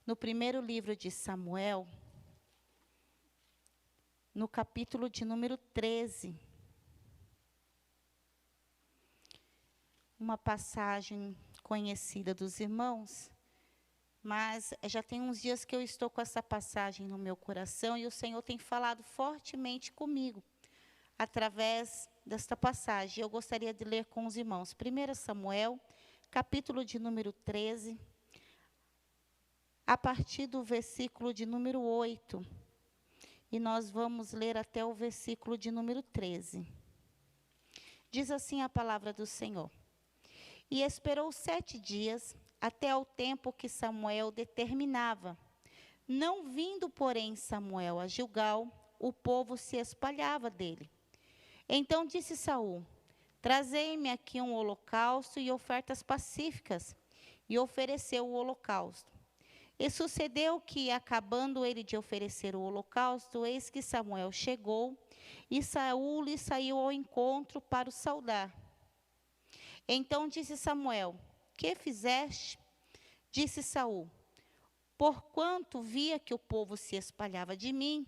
no primeiro livro de Samuel, no capítulo de número 13. Uma passagem conhecida dos irmãos, mas já tem uns dias que eu estou com essa passagem no meu coração e o Senhor tem falado fortemente comigo, através desta passagem. Eu gostaria de ler com os irmãos. 1 Samuel, capítulo de número 13, a partir do versículo de número 8. E nós vamos ler até o versículo de número 13. Diz assim a palavra do Senhor. E esperou 7 dias, até ao tempo que Samuel determinava. Não vindo, porém, Samuel a Gilgal, o povo se espalhava dele. Então disse Saul: trazei-me aqui um holocausto e ofertas pacíficas. E ofereceu o holocausto. E sucedeu que, acabando ele de oferecer o holocausto, eis que Samuel chegou, e Saul lhe saiu ao encontro para o saudar. Então disse Samuel: que fizeste? Disse Saul: porquanto via que o povo se espalhava de mim,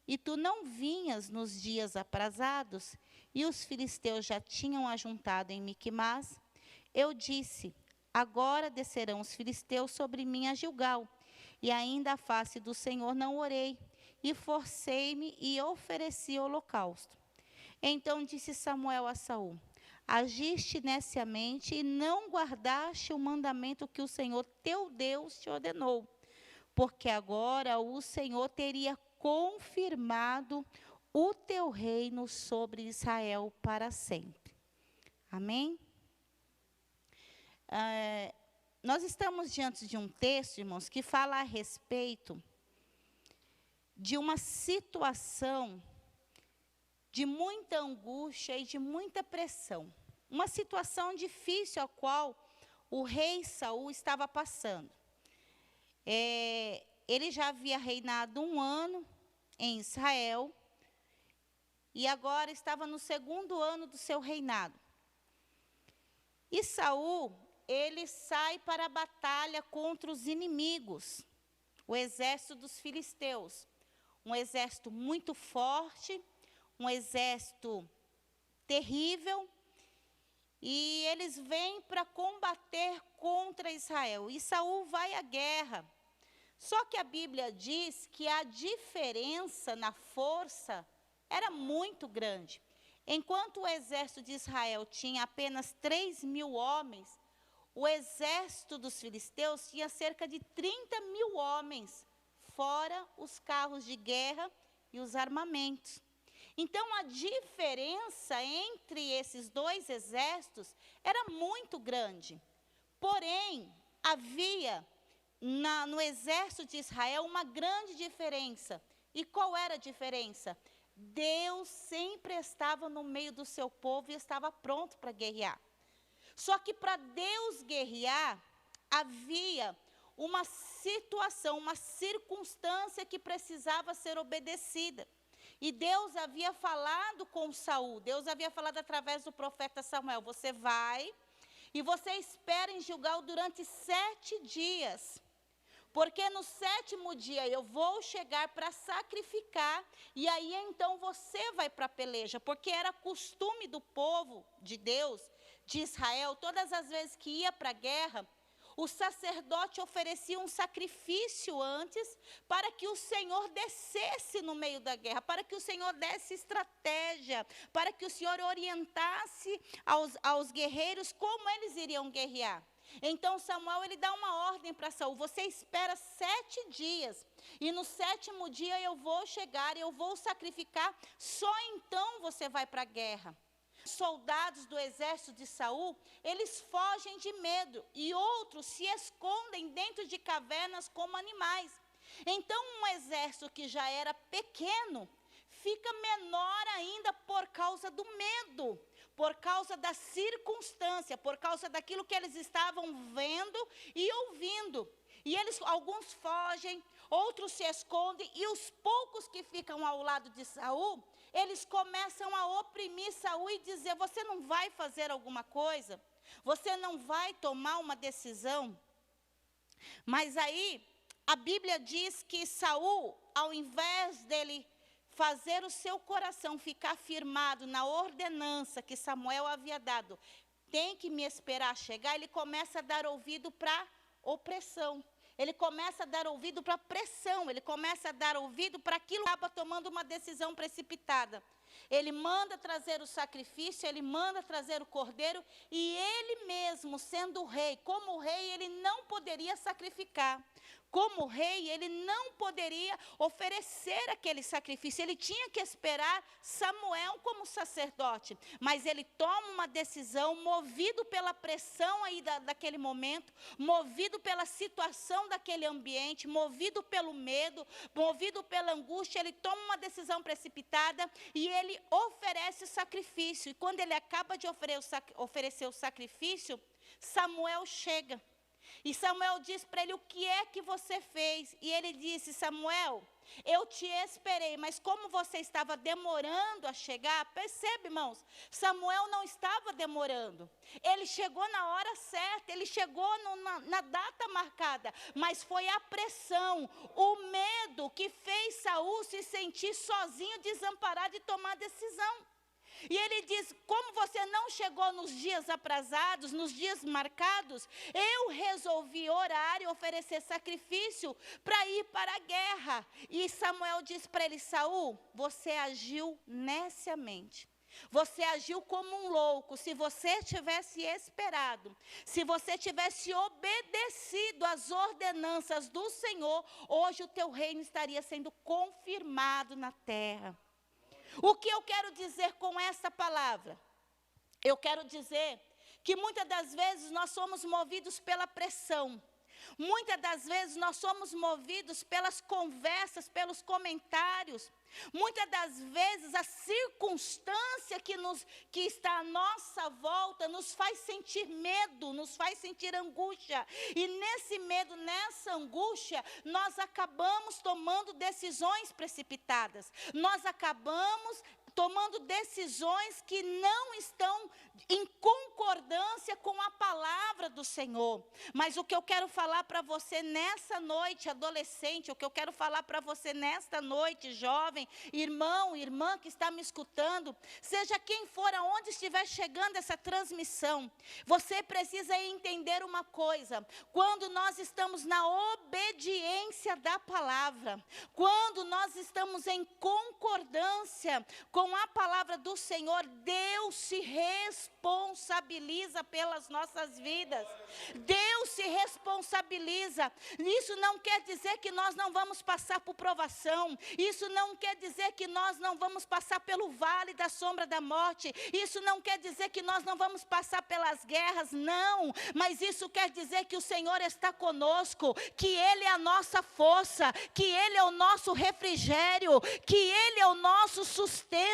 e tu não vinhas nos dias aprazados, e os filisteus já tinham ajuntado em Miquimás, eu disse: agora descerão os filisteus sobre mim a Gilgal, e ainda a face do Senhor não orei, e forcei-me e ofereci holocausto. Então disse Samuel a Saul: agiste neciamente e não guardaste o mandamento que o Senhor teu Deus te ordenou, porque agora o Senhor teria confirmado o teu reino sobre Israel para sempre. Amém? Nós estamos diante de um texto, irmãos, que fala a respeito de uma situação de muita angústia e de muita pressão. Uma situação difícil a qual o rei Saul estava passando. Ele já havia reinado 1 ano em Israel, e agora estava no 2º ano do seu reinado. E Saul, ele sai para a batalha contra os inimigos, o exército dos filisteus. Um exército muito forte, um exército terrível, e eles vêm para combater contra Israel. E Saul vai à guerra. Só que a Bíblia diz que a diferença na força era muito grande. Enquanto o exército de Israel tinha apenas 3.000 homens, o exército dos filisteus tinha cerca de 30.000 homens, fora os carros de guerra e os armamentos. Então, a diferença entre esses dois exércitos era muito grande. Porém, havia no exército de Israel uma grande diferença. E qual era a diferença? Deus sempre estava no meio do seu povo e estava pronto para guerrear. Só que para Deus guerrear, havia uma situação, uma circunstância que precisava ser obedecida. E Deus havia falado com Saul, Deus havia falado através do profeta Samuel: você vai e você espera em Gilgal durante 7 dias. Porque no 7º dia eu vou chegar para sacrificar, e aí então você vai para a peleja. Porque era costume do povo de Deus, de Israel, todas as vezes que ia para a guerra, o sacerdote oferecia um sacrifício antes, para que o Senhor descesse no meio da guerra, para que o Senhor desse estratégia, para que o Senhor orientasse aos guerreiros como eles iriam guerrear. Então Samuel, ele dá uma ordem para Saul: você espera 7 dias, e no 7º dia eu vou chegar, eu vou sacrificar, só então você vai para a guerra. Soldados do exército de Saul, eles fogem de medo, e outros se escondem dentro de cavernas como animais. Então um exército que já era pequeno, fica menor ainda por causa do medo, por causa da circunstância, por causa daquilo que eles estavam vendo e ouvindo. E alguns fogem, outros se escondem, e os poucos que ficam ao lado de Saul, eles começam a oprimir Saul e dizer: você não vai fazer alguma coisa? Você não vai tomar uma decisão? Mas aí, a Bíblia diz que Saul, ao invés dele fazer o seu coração ficar firmado na ordenança que Samuel havia dado, tem que me esperar chegar, ele começa a dar ouvido para opressão. Ele começa a dar ouvido para pressão, ele começa a dar ouvido para aquilo que acaba tomando uma decisão precipitada. Ele manda trazer o sacrifício, ele manda trazer o cordeiro, e ele mesmo, sendo o rei, como rei, ele não poderia sacrificar. Como rei, ele não poderia oferecer aquele sacrifício, ele tinha que esperar Samuel como sacerdote, mas ele toma uma decisão, movido pela pressão aí daquele momento, movido pela situação daquele ambiente, movido pelo medo, movido pela angústia, ele toma uma decisão precipitada e ele oferece o sacrifício, e quando ele acaba de oferecer o sacrifício, Samuel chega. E Samuel diz para ele: o que é que você fez? E ele disse: Samuel, eu te esperei, mas como você estava demorando a chegar, percebe, irmãos, Samuel não estava demorando. Ele chegou na hora certa, ele chegou na data marcada, mas foi a pressão, o medo que fez Saul se sentir sozinho, desamparado e tomar decisão. E ele diz: como você não chegou nos dias aprazados, nos dias marcados, eu resolvi orar e oferecer sacrifício para ir para a guerra. E Samuel diz para ele: Saul, você agiu neciamente. Você agiu como um louco. Se você tivesse esperado, se você tivesse obedecido às ordenanças do Senhor, hoje o teu reino estaria sendo confirmado na terra. O que eu quero dizer com essa palavra? Eu quero dizer que muitas das vezes nós somos movidos pela pressão. Muitas das vezes nós somos movidos pelas conversas, pelos comentários. Muitas das vezes a circunstância que está à nossa volta nos faz sentir medo, nos faz sentir angústia. E nesse medo, nessa angústia, nós acabamos tomando decisões precipitadas. Nós acabamos tomando decisões que não estão em concordância com a palavra do Senhor. Mas o que eu quero falar para você nessa noite, adolescente, o que eu quero falar para você nesta noite, jovem, irmão, irmã que está me escutando, seja quem for, aonde estiver chegando essa transmissão, você precisa entender uma coisa: quando nós estamos na obediência da palavra, quando nós estamos em concordância com a palavra do Senhor, Deus se responsabiliza pelas nossas vidas. Deus se responsabiliza. Isso não quer dizer que nós não vamos passar por provação. Isso não quer dizer que nós não vamos passar pelo vale da sombra da morte. Isso não quer dizer que nós não vamos passar pelas guerras, não. Mas isso quer dizer que o Senhor está conosco, que Ele é a nossa força, que Ele é o nosso refrigério, que Ele é o nosso sustento.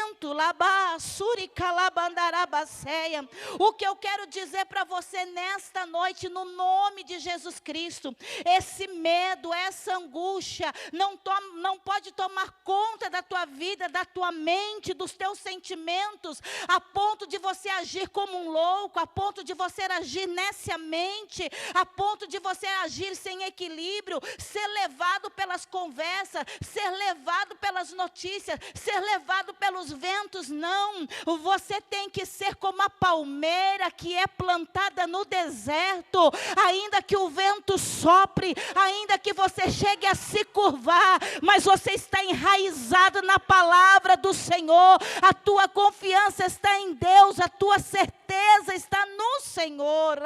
O que eu quero dizer para você nesta noite, no nome de Jesus Cristo, esse medo, essa angústia, não pode tomar conta da tua vida, da tua mente, dos teus sentimentos, a ponto de você agir como um louco, a ponto de você agir neciamente, a ponto de você agir sem equilíbrio, ser levado pelas conversas, ser levado pelas notícias, ser levado pelos ventos. Não, você tem que ser como a palmeira que é plantada no deserto, ainda que o vento sopre, ainda que você chegue a se curvar, mas você está enraizado na palavra do Senhor, a tua confiança está em Deus, a tua certeza está no Senhor.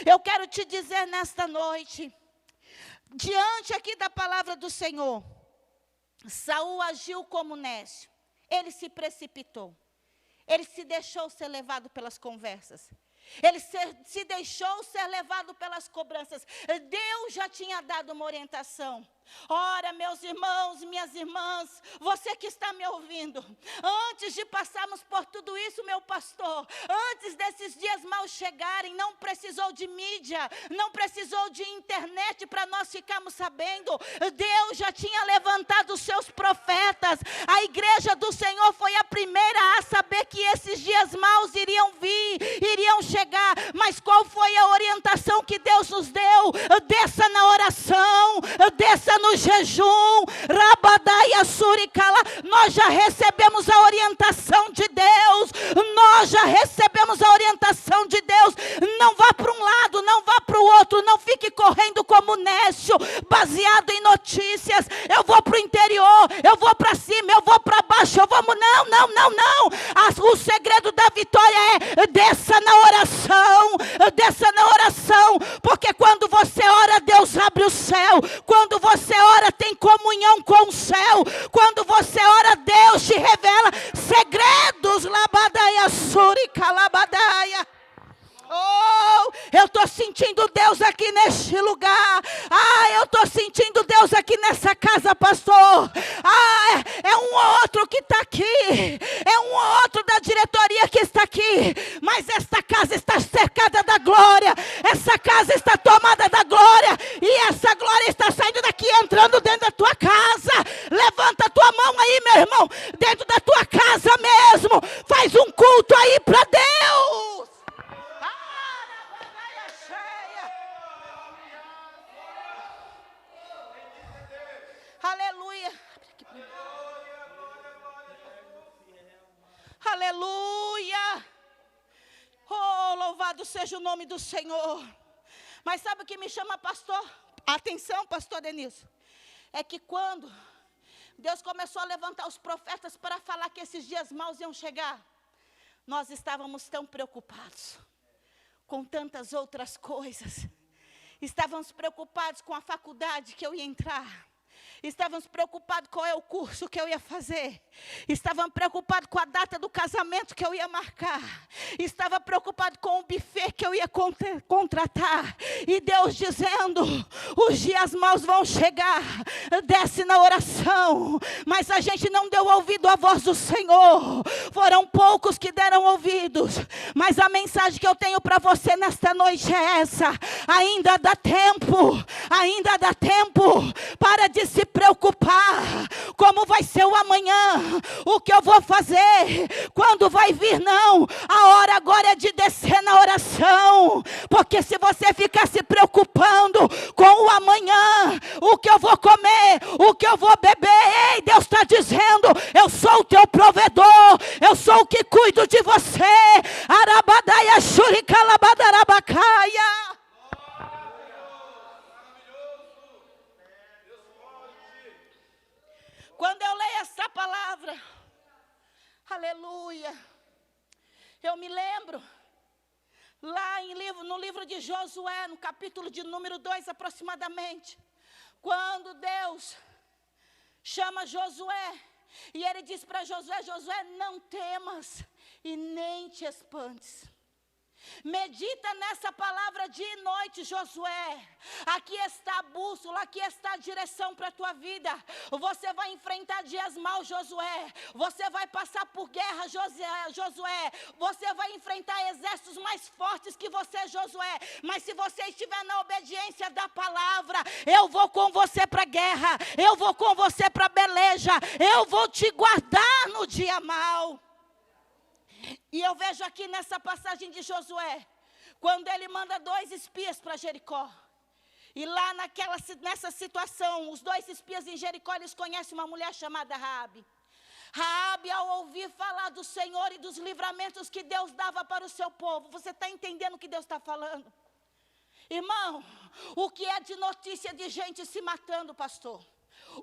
Eu quero te dizer nesta noite, diante aqui da palavra do Senhor, Saul agiu como nécio, ele se precipitou, ele se deixou ser levado pelas conversas, ele se deixou ser levado pelas cobranças. Deus já tinha dado uma orientação, Ora, meus irmãos, minhas irmãs, você que está me ouvindo, antes de passarmos por tudo isso, meu pastor, antes desses dias maus chegarem, não precisou de mídia, não precisou de internet para nós ficarmos sabendo. Deus já tinha levantado os seus profetas. A igreja do Senhor foi a primeira a saber que esses dias maus iriam vir, iriam chegar. Mas qual foi a orientação que Deus nos deu? Desça na oração, desça no jejum, rabadaia suricala. Nós já recebemos a orientação de Deus, nós já recebemos a orientação de Deus. Não vá para um lado, não vá para o outro, não fique correndo como nécio, baseado em notícias. Eu vou para o interior, eu vou para cima, eu vou para baixo, eu vou... Não. O segredo da vitória é desça na oração, desça na oração, porque quando você ora, Deus abre o céu. Quando você ora, tem comunhão com o céu. Quando você ora, Deus te revela segredos. Labadaia surica labadaia. Oh, eu estou sentindo Deus aqui neste lugar. Eu estou sentindo Deus aqui nessa casa, pastor. É um outro que está aqui. É um outro da diretoria que está aqui. Mas esta casa está cercada da glória. Essa casa está tomada da glória. E essa glória está saindo daqui, entrando dentro da tua casa. Levanta a tua mão aí, meu irmão. Dentro da tua casa mesmo. Faz um culto aí para Deus. Aleluia. Aleluia. Oh, louvado seja o nome do Senhor. Mas sabe o que me chama, pastor? Atenção, pastor Denilson. É que quando Deus começou a levantar os profetas para falar que esses dias maus iam chegar, nós estávamos tão preocupados com tantas outras coisas. Estávamos preocupados com a faculdade que eu ia entrar. Estávamos preocupados qual é o curso que eu ia fazer. Estávamos preocupados com a data do casamento que eu ia marcar. Estava preocupado com o buffet que eu ia contratar. E Deus dizendo, os dias maus vão chegar. Desce na oração. Mas a gente não deu ouvido à voz do Senhor. Foram poucos que deram ouvidos. Mas a mensagem que eu tenho para você nesta noite é essa. Ainda dá tempo. Ainda dá tempo. Para de se preocupar, como vai ser o amanhã, o que eu vou fazer, quando vai vir, não, a hora agora é de descer na oração, porque se você ficar se preocupando com o amanhã, o que eu vou comer, o que eu vou beber, ei, Deus está dizendo, eu sou o teu provedor, eu sou o que cuido de você, arabadaia shuricalabadarabacaia. Quando eu leio essa palavra, aleluia, eu me lembro, lá no livro de Josué, no capítulo de número 2 aproximadamente, quando Deus chama Josué, e ele diz para Josué, Josué, não temas e nem te espantes. Medita nessa palavra dia e noite, Josué. Aqui está a bússola, aqui está a direção para a tua vida. Você vai enfrentar dias maus, Josué. Você vai passar por guerra, Josué. Você vai enfrentar exércitos mais fortes que você, Josué. Mas se você estiver na obediência da palavra, eu vou com você para a guerra. Eu vou com você para a peleja. Eu vou te guardar no dia mau. E eu vejo aqui nessa passagem de Josué, quando ele manda 2 espias para Jericó. E lá nessa situação, os 2 espias em Jericó, eles conhecem uma mulher chamada Raabe. Raabe, ao ouvir falar do Senhor e dos livramentos que Deus dava para o seu povo, você está entendendo o que Deus está falando? Irmão, o que é de notícia de gente se matando, pastor?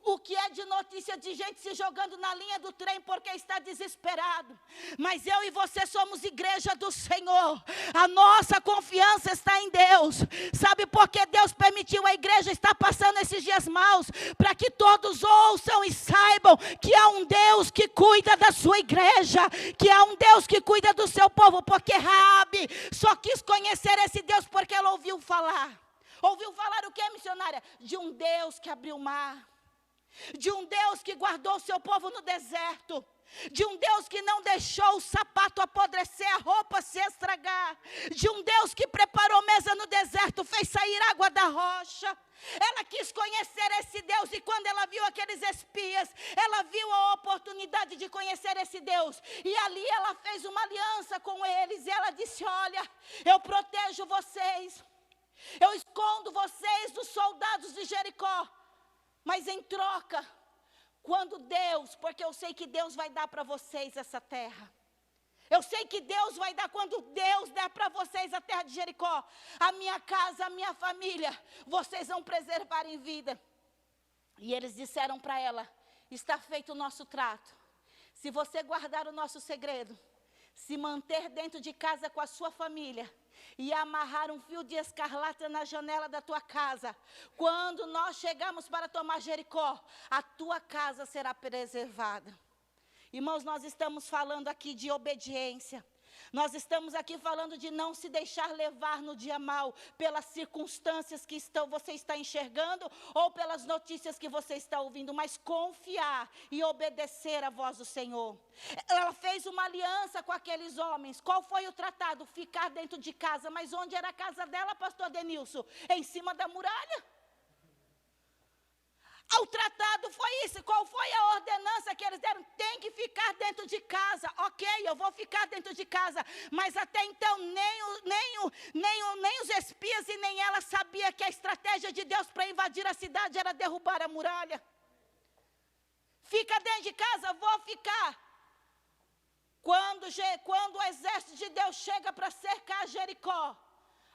O que é de notícia de gente se jogando na linha do trem porque está desesperado? Mas eu e você somos igreja do Senhor. A nossa confiança está em Deus. Sabe por que Deus permitiu a igreja estar passando esses dias maus? Para que todos ouçam e saibam que há um Deus que cuida da sua igreja, que há um Deus que cuida do seu povo. Porque Raabe só quis conhecer esse Deus porque ela ouviu falar. Ouviu falar o o que, missionária? De um Deus que abriu o mar. De um Deus que guardou o seu povo no deserto. De um Deus que não deixou o sapato apodrecer, a roupa se estragar. De um Deus que preparou mesa no deserto, fez sair água da rocha. Ela quis conhecer esse Deus, e quando ela viu aqueles espias, ela viu a oportunidade de conhecer esse Deus. E ali ela fez uma aliança com eles, e ela disse: olha, eu protejo vocês, eu escondo vocês dos soldados de Jericó, mas em troca, quando Deus, porque eu sei que Deus vai dar para vocês essa terra. Eu sei que Deus vai dar, quando Deus der para vocês a terra de Jericó, a minha casa, a minha família, vocês vão preservar em vida. E eles disseram para ela: está feito o nosso trato. Se você guardar o nosso segredo, se manter dentro de casa com a sua família, e amarrar um fio de escarlata na janela da tua casa, quando nós chegarmos para tomar Jericó, a tua casa será preservada. Irmãos, nós estamos falando aqui de obediência. Nós estamos aqui falando de não se deixar levar no dia mau pelas circunstâncias que você está enxergando ou pelas notícias que você está ouvindo, mas confiar e obedecer à voz do Senhor. Ela fez uma aliança com aqueles homens. Qual foi o tratado? Ficar dentro de casa. Mas onde era a casa dela, pastor Denilson? Em cima da muralha. O tratado foi isso. Qual foi a ordenança que eles deram? Tem que ficar dentro de casa. Ok, eu vou ficar dentro de casa. Mas até então nem os espias e nem ela sabia que a estratégia de Deus para invadir a cidade era derrubar a muralha. Fica dentro de casa, vou ficar. Quando o exército de Deus chega para cercar Jericó,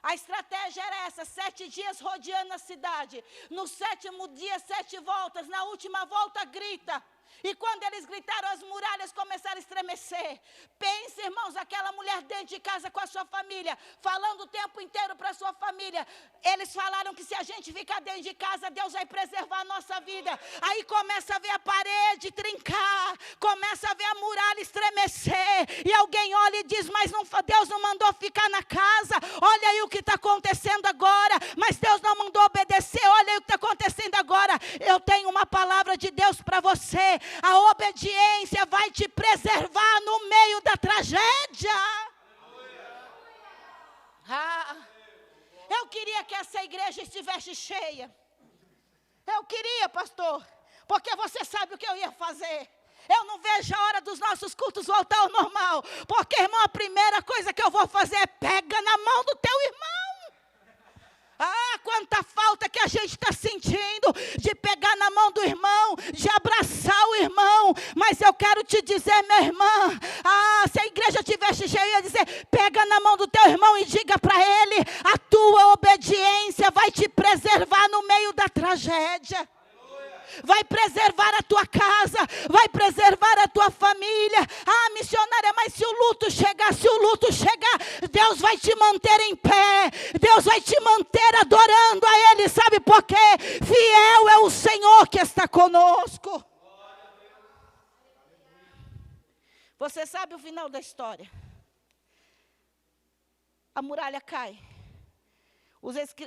a estratégia era essa: 7 dias rodeando a cidade. No 7º dia, 7 voltas. Na última volta, grita. E quando eles gritaram, as muralhas começaram a estremecer. Pense, irmãos, aquela mulher dentro de casa com a sua família, falando o tempo inteiro para a sua família. Eles falaram que se a gente ficar dentro de casa, Deus vai preservar a nossa vida. Aí começa a ver a parede trincar, começa a ver a muralha estremecer. E alguém olha e diz: mas Deus não mandou ficar na casa. Olha aí o que está acontecendo agora. Mas Deus não mandou obedecer. Olha aí o que está acontecendo agora. Eu tenho uma palavra de Deus para você. A obediência vai te preservar no meio da tragédia. Eu queria que essa igreja estivesse cheia. Eu queria, pastor, porque você sabe o que eu ia fazer. Eu não vejo a hora dos nossos cultos voltar ao normal. Porque, irmão, a primeira coisa que eu vou fazer é: pega na mão do teu irmão. Quanta falta que a gente está sentindo de pegar na mão do irmão, de abraçar o irmão. Mas eu quero te dizer, minha irmã, se a igreja estivesse cheia, eu ia dizer: pega na mão do teu irmão e diga para ele: a tua obediência vai te preservar no meio da tragédia. Vai preservar a tua casa, vai preservar a tua família. Missionária, mas se o luto chegar, Deus vai te manter em pé, Deus vai te manter adorando a Ele. Sabe por quê? Fiel é o Senhor que está conosco. Você sabe o final da história. A muralha cai.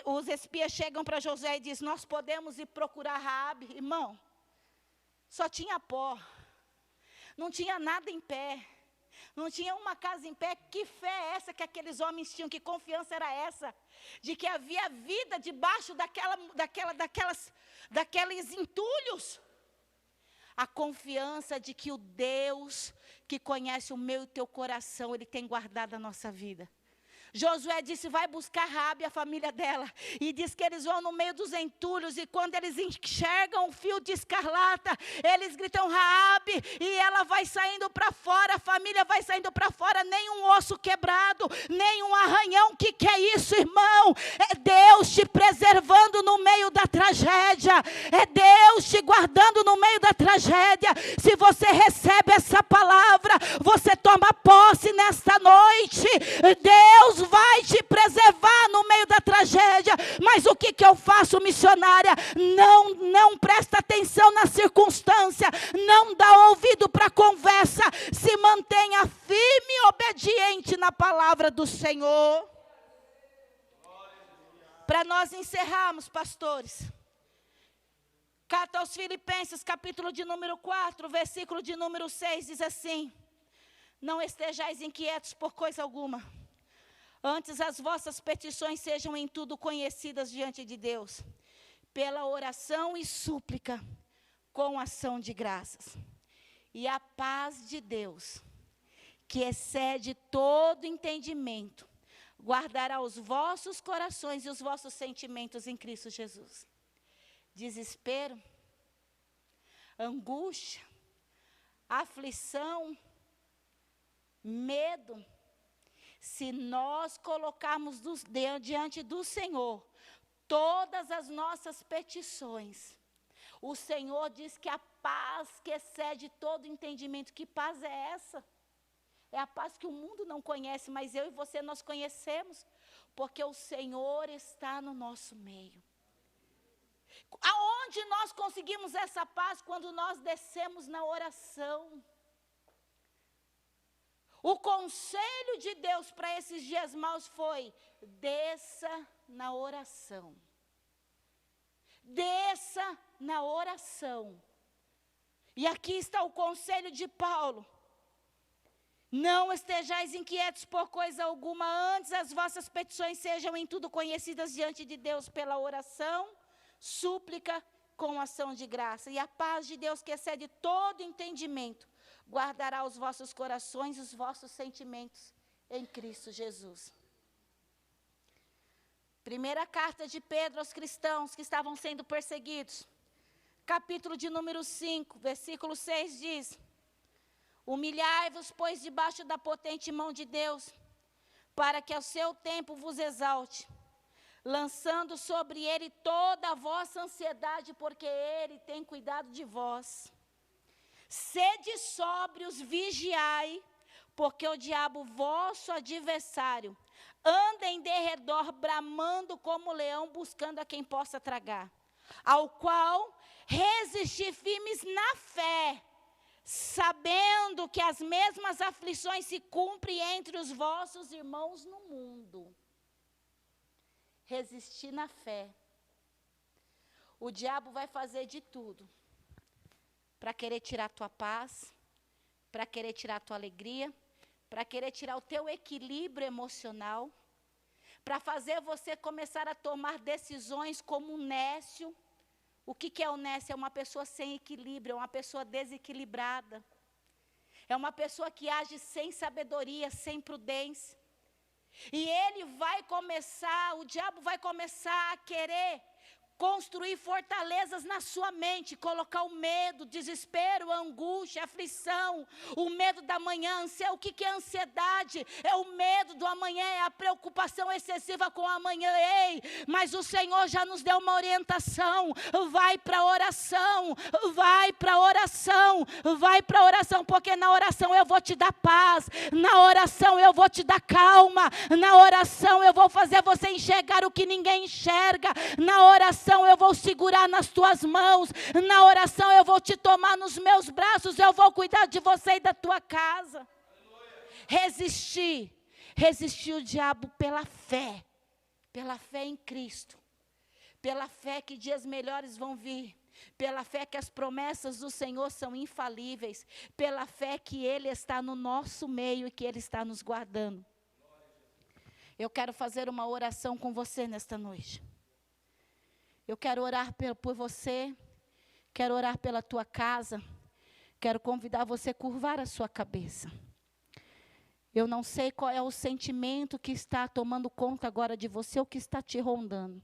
Os espias chegam para Josué e dizem: nós podemos ir procurar Raabe. Irmão, só tinha pó. Não tinha nada em pé. Não tinha uma casa em pé. Que fé é essa que aqueles homens tinham? Que confiança era essa? De que havia vida debaixo daqueles entulhos. A confiança de que o Deus que conhece o meu e o teu coração, Ele tem guardado a nossa vida. Josué disse: vai buscar Raabe e a família dela. E diz que eles vão no meio dos entulhos. E quando eles enxergam um fio de escarlata, eles gritam: Raabe. E ela vai saindo para fora. A família vai saindo para fora. Nem um osso quebrado, nem um arranhão. O que é isso, irmão? É Deus te preservando no meio da tragédia. É Deus te guardando no meio da tragédia. Se você recebe essa palavra, você toma posse nesta noite. Deus vai te preservar no meio da tragédia. Mas o que eu faço, missionária? Não presta atenção na circunstância, não dá ouvido para a conversa, se mantenha firme e obediente na palavra do Senhor. Para nós encerrarmos, pastores. Carta aos Filipenses, capítulo de número 4, versículo de número 6, diz assim: não estejais inquietos por coisa alguma, antes as vossas petições sejam em tudo conhecidas diante de Deus, pela oração e súplica, com ação de graças. E a paz de Deus, que excede todo entendimento, guardará os vossos corações e os vossos sentimentos em Cristo Jesus. Desespero, angústia, aflição, medo, se nós colocarmos diante do Senhor todas as nossas petições, o Senhor diz que a paz que excede todo entendimento. Que paz é essa? É a paz que o mundo não conhece, mas eu e você nós conhecemos, porque o Senhor está no nosso meio. Aonde nós conseguimos essa paz? Quando nós descemos na oração. O conselho de Deus para esses dias maus foi: desça na oração. Desça na oração. E aqui está o conselho de Paulo: não estejais inquietos por coisa alguma, antes as vossas petições sejam em tudo conhecidas diante de Deus pela oração, súplica, com ação de graça. E a paz de Deus, que excede todo entendimento, guardará os vossos corações e os vossos sentimentos em Cristo Jesus. Primeira carta de Pedro aos cristãos que estavam sendo perseguidos. Capítulo de número 5, versículo 6 diz: humilhai-vos, pois, debaixo da potente mão de Deus, para que ao seu tempo vos exalte, lançando sobre ele toda a vossa ansiedade, porque ele tem cuidado de vós. Sede sóbrios, vigiai, porque o diabo, vosso adversário, anda em derredor, bramando como leão, buscando a quem possa tragar. Ao qual resisti firmes na fé, sabendo que as mesmas aflições se cumprem entre os vossos irmãos no mundo. Resistir na fé. O diabo vai fazer de tudo para querer tirar a tua paz, para querer tirar a tua alegria, para querer tirar o teu equilíbrio emocional, para fazer você começar a tomar decisões como um nécio. O que é o nécio? É uma pessoa sem equilíbrio, é uma pessoa desequilibrada. É uma pessoa que age sem sabedoria, sem prudência. E ele vai começar, o diabo vai começar a querer construir fortalezas na sua mente, colocar o medo, desespero, angústia, aflição, o medo da manhã. O que é ansiedade? É o medo do amanhã, é a preocupação excessiva com o amanhã. Ei, mas o Senhor já nos deu uma orientação: vai para a oração, vai para a oração, vai para a oração, porque na oração eu vou te dar paz, na oração eu vou te dar calma, na oração eu vou fazer você enxergar o que ninguém enxerga, na oração eu vou segurar nas tuas mãos, na oração eu vou te tomar nos meus braços, eu vou cuidar de você e da tua casa. Resistir o diabo pela fé em Cristo, pela fé que dias melhores vão vir, pela fé que as promessas do Senhor são infalíveis, pela fé que Ele está no nosso meio e que Ele está nos guardando. Eu quero fazer uma oração com você nesta noite. Eu quero orar por você, quero orar pela tua casa, quero convidar você a curvar a sua cabeça. Eu não sei qual é o sentimento que está tomando conta agora de você, o que está te rondando.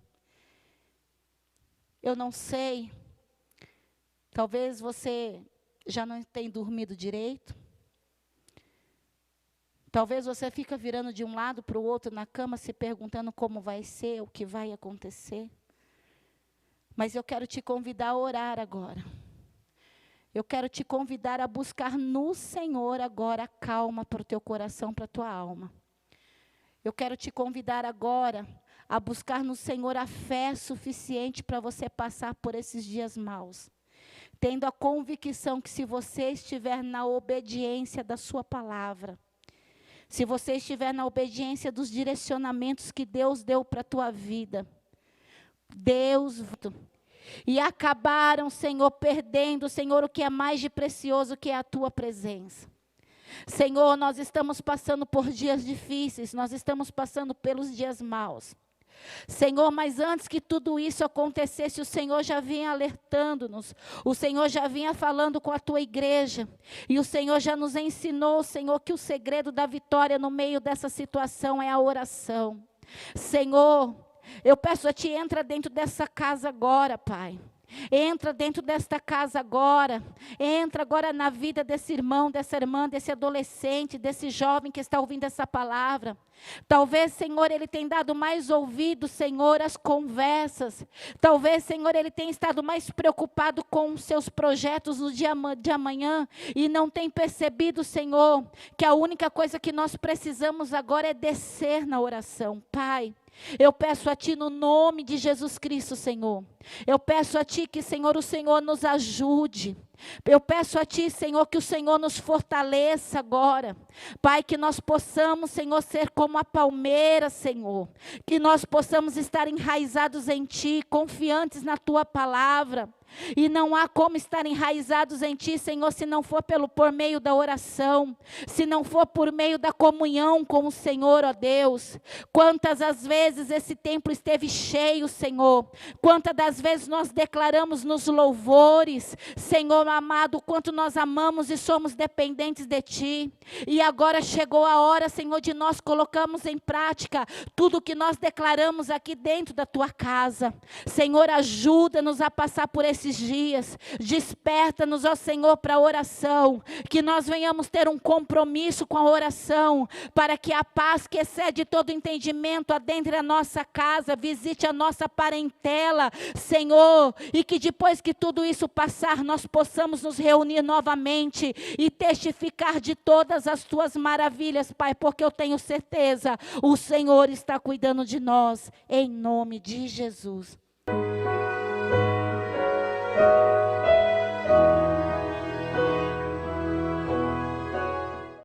Eu não sei, talvez você já não tenha dormido direito. Talvez você fica virando de um lado para o outro na cama, se perguntando como vai ser, o que vai acontecer. Mas eu quero te convidar a orar agora. Eu quero te convidar a buscar no Senhor agora a calma para o teu coração, para a tua alma. Eu quero te convidar agora a buscar no Senhor a fé suficiente para você passar por esses dias maus. Tendo a convicção que se você estiver na obediência da sua palavra, se você estiver na obediência dos direcionamentos que Deus deu para a tua vida, Deus, e acabaram, Senhor, perdendo, Senhor, o que é mais de precioso, que é a tua presença. Senhor, nós estamos passando por dias difíceis, nós estamos passando pelos dias maus. Senhor, mas antes que tudo isso acontecesse, o Senhor já vinha alertando-nos, o Senhor já vinha falando com a tua igreja, e o Senhor já nos ensinou, Senhor, que o segredo da vitória no meio dessa situação é a oração. Senhor, eu peço a Ti, entra dentro dessa casa agora, Pai. Entra dentro desta casa agora, entra agora na vida desse irmão, dessa irmã, desse adolescente, desse jovem que está ouvindo essa palavra. Talvez, Senhor, ele tenha dado mais ouvido, Senhor, às conversas. Talvez, Senhor, ele tenha estado mais preocupado com os seus projetos no dia de amanhã e não tem percebido, Senhor, que a única coisa que nós precisamos agora é descer na oração. Pai, eu peço a Ti no nome de Jesus Cristo, Senhor. Eu peço a Ti que, Senhor, o Senhor nos ajude. Eu peço a Ti, Senhor, que o Senhor nos fortaleça agora. Pai, que nós possamos, Senhor, ser como a palmeira, Senhor. Que nós possamos estar enraizados em Ti, confiantes na Tua palavra. E não há como estar enraizados em Ti, Senhor, se não for por meio da oração, se não for por meio da comunhão com o Senhor, ó Deus. Quantas as vezes esse templo esteve cheio, Senhor. Quantas das vezes nós declaramos nos louvores, Senhor amado, quanto nós amamos e somos dependentes de Ti. E agora chegou a hora, Senhor, de nós colocarmos em prática tudo o que nós declaramos aqui dentro da Tua casa. Senhor, ajuda-nos a passar por esses dias, desperta-nos, ó Senhor, para a oração, que nós venhamos ter um compromisso com a oração, para que a paz que excede todo entendimento adentre a nossa casa, visite a nossa parentela, Senhor, e que depois que tudo isso passar, nós possamos nos reunir novamente e testificar de todas as Tuas maravilhas, Pai, porque eu tenho certeza, o Senhor está cuidando de nós, em nome de Jesus.